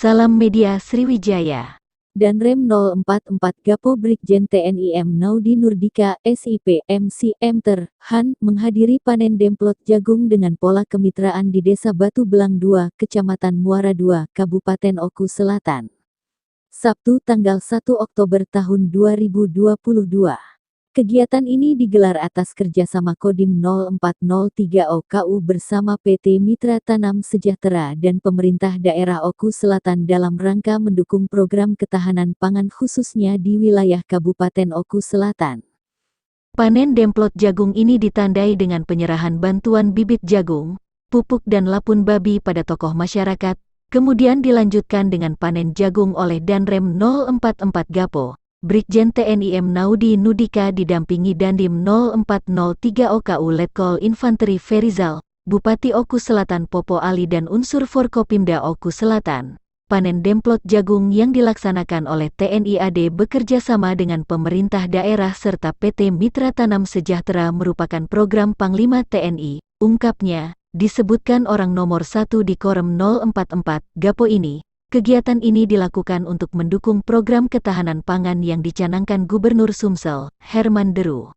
Salam Media Sriwijaya. Danrem 044 Gapo Brigjen TNI M. Naudi Nurdika, SIP, MC, Mter, Han, menghadiri panen demplot jagung dengan pola kemitraan di Desa Batu Belang 2, Kecamatan Muara 2, Kabupaten Oku Selatan. Sabtu tanggal 1 Oktober tahun 2022. Kegiatan ini digelar atas kerjasama Kodim 0403 OKU bersama PT Mitra Tanam Sejahtera dan pemerintah daerah Oku Selatan dalam rangka mendukung program ketahanan pangan khususnya di wilayah Kabupaten Oku Selatan. Panen demplot jagung ini ditandai dengan penyerahan bantuan bibit jagung, pupuk dan lapun babi pada tokoh masyarakat, kemudian dilanjutkan dengan panen jagung oleh Danrem 044 Gapo. Brigjen TNI M. Naudi Nurdika didampingi Dandim 0403 OKU Letkol Infanteri Ferizal, Bupati Oku Selatan Popo Ali dan unsur Forkopimda Oku Selatan. Panen demplot jagung yang dilaksanakan oleh TNI AD bekerja sama dengan pemerintah daerah serta PT Mitra Tanam Sejahtera merupakan program Panglima TNI, ungkapnya, disebutkan orang nomor 1 di Korem 044 Gapo ini. Kegiatan ini dilakukan untuk mendukung program ketahanan pangan yang dicanangkan Gubernur Sumsel, Herman Deru.